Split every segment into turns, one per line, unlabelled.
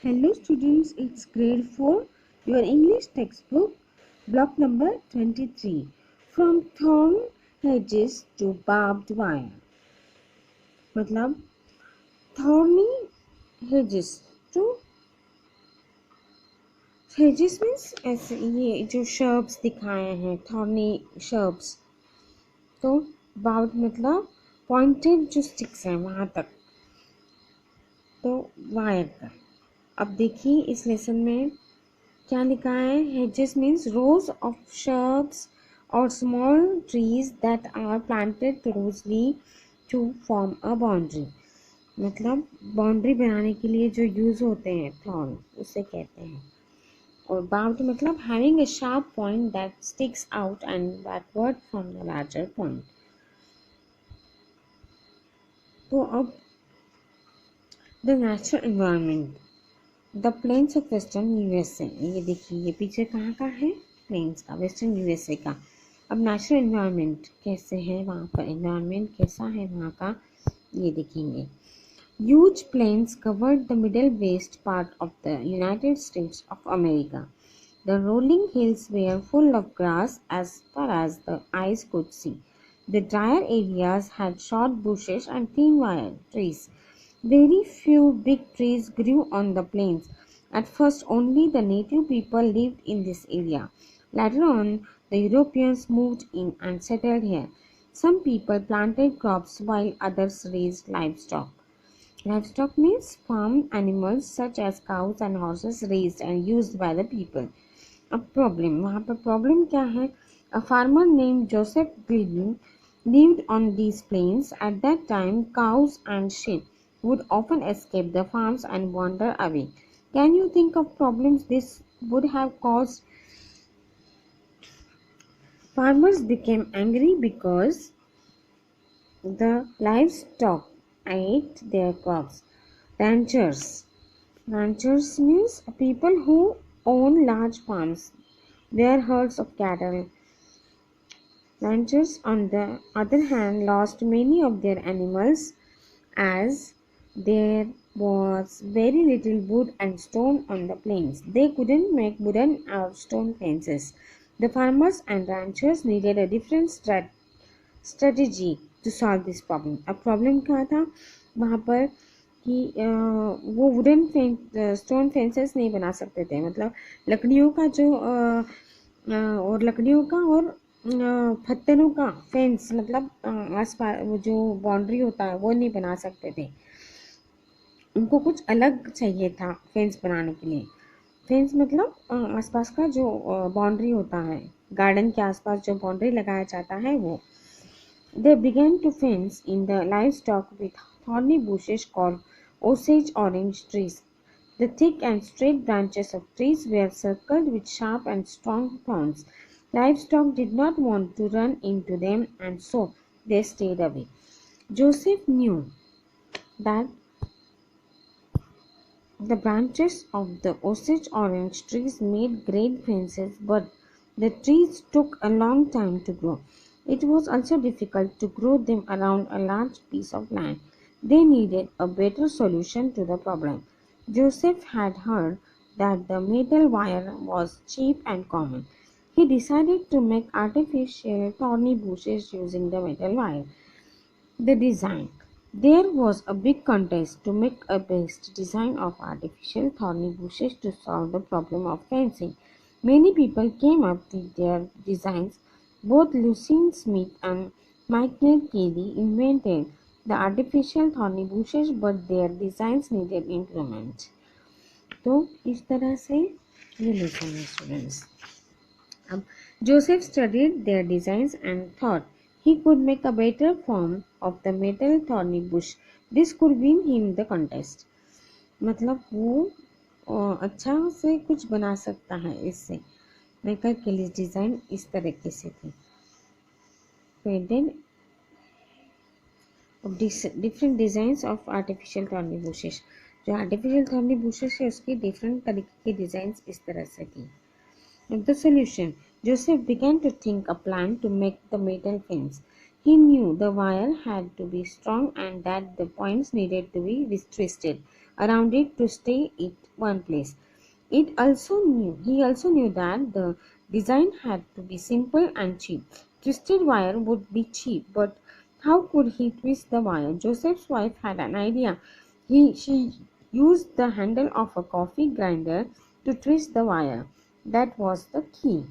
Hello students, it's grade 4, your English textbook, block number 23. From Thorn Hedges to Barbed Wire. मतलब thorny hedges to hedges means ऐसे ये जो shrubs दिखाए हैं thorny shrubs. तो barbed मतलब pointed जो sticks हैं वहाँ तक. तो वायर का. अब देखिए इस लेसन में क्या लिखा है. hedges means rows of shrubs or small trees that are planted closely to form a boundary. मतलब बाउंड्री बनाने के लिए जो यूज होते हैं थॉर्न उसे कहते हैं. और बाउंड मतलब having a sharp point that sticks out and backward from the larger point. तो अब the natural environment. The plains of western USA. ये देखिए ये पीछे कहाँ का है. प्लेन्स का वेस्टर्न यूएसए का. अब नेचुरल इन्वायरमेंट कैसे है वहाँ पर. इन्वायरमेंट कैसा है वहाँ का ये देखेंगे. Huge plains covered the middle west part of the United States of America. The rolling hills were full of grass as far as the eyes could see. The dryer areas had short bushes and thin wire trees. Very few big trees grew on the plains. At first, only the native people lived in this area. Later on, the Europeans moved in and settled here. Some people planted crops while others raised livestock. Livestock means farm animals such as cows and horses raised and used by the people. A problem. वहाँ पर problem क्या है? A farmer named Joseph Gilman lived on these plains. At that time, cows and sheep would often escape the farms and wander away. Can you think of problems this would have caused? Farmers became angry because the livestock ate their crops. Ranchers means people who own large farms, where herds of cattle. Ranchers, on the other hand, lost many of their animals as there was very little wood and stone on the plains. They couldn't make wooden or stone fences. The farmers and ranchers needed a different strategy to solve this problem. अब problem क्या था वहाँ पर कि वो wooden stone fences नहीं बना सकते थे. मतलब लकड़ियों का जो और लकड़ियों का और पत्थरों का फेंस मतलब आसपास वो जो बाउंड्री होता है वो नहीं बना सकते थे. उनको कुछ अलग चाहिए था फेंस बनाने के लिए. फेंस मतलब आसपास का जो बाउंड्री होता है गार्डन के आसपास जो बाउंड्री लगाया जाता है वो. They began to fence in the livestock with thorny bushes called osage orange trees. The thick and straight branches of trees were circled with sharp and strong thorns. Livestock did not want to run into them and so they stayed away. Joseph knew that the branches of the osage orange trees made great fences, but the trees took a long time to grow. It was also difficult to grow them around a large piece of land. They needed a better solution to the problem. Joseph had heard that the metal wire was cheap and common. He decided to make artificial thorny bushes using the metal wire. The design. There was a big contest to make a best design of artificial thorny bushes to solve the problem of fencing. Many people came up with their designs. Both Lucien Smith and Michael Kelly invented the artificial thorny bushes, but their designs needed improvement. तो इस तरह से ये lesson है students. अब Joseph studied their designs and thought he could make a better form of the metal thorny bush. This could win him the contest. मतलब वो अच्छा से कुछ बना सकता है इससे. मेकर के लिए डिज़ाइन इस तरीके से थी. फिर then different designs of artificial thorny bushes. जो आर्टिफिशियल थॉर्नी बुशेस है उसकी डिफरेंट तरीके की डिज़ाइंस इस तरह से थी. The solution. Joseph began to think a plan to make the metal fence. He knew the wire had to be strong and that the points needed to be twisted. around it to stay it one place. He also knew that the design had to be simple and cheap. Twisted wire would be cheap, but how could he twist the wire? Joseph's wife had an idea. She used the handle of a coffee grinder to twist the wire. That was the key.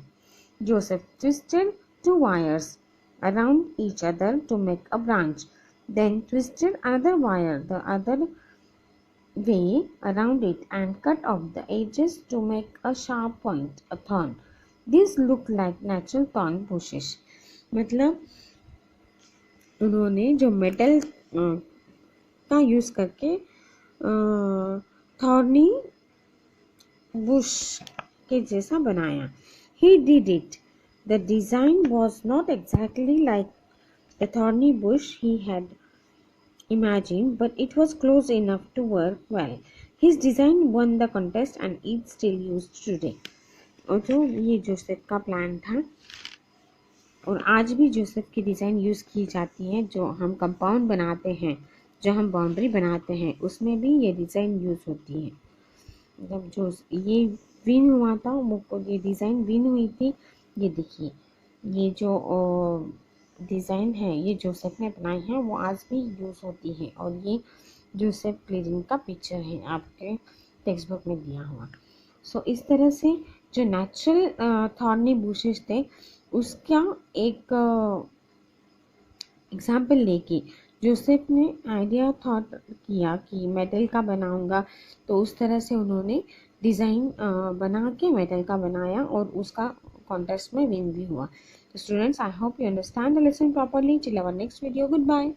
Joseph twisted two wires around each other to make a branch, then twisted another wire the other way around it and cut off the edges to make a sharp point, a thorn. These look like natural thorn bushes. मतलब उन्होंने जो metal का use करके thorny Bush के जैसा बनाया. He did it. The design was not exactly like the thorny bush he had imagined, but it was close enough to work well. His design won the contest and is still used today. और जो ये Joseph का plan था और आज भी Joseph की design use की जाती है. जो हम कंपाउंड बनाते हैं, जो हम बाउंड्री बनाते हैं, उसमें भी ये डिज़ाइन यूज़ होती है. जब जो ये विन हुआ था, मुझको ये डिज़ाइन विन हुई थी. ये देखिए, ये जो डिज़ाइन है ये जोसेफ ने बनाई है, वो आज भी यूज़ होती है. और ये जोसेफ क्लीरिंग का पिक्चर है आपके टेक्स्ट बुक में दिया हुआ. सो इस तरह से जो नेचुरल थॉर्नी बुशेस थे उसका एक एग्जाम्पल लेके जोसेफ ने आइडिया थॉट किया कि मेटल का बनाऊंगा. तो उस तरह से उन्होंने डिज़ाइन बना के मेटल का बनाया और उसका कॉन्टेस्ट में विन भी हुआ. तो students, I hope you understand the lesson properly. Till our next video, good bye.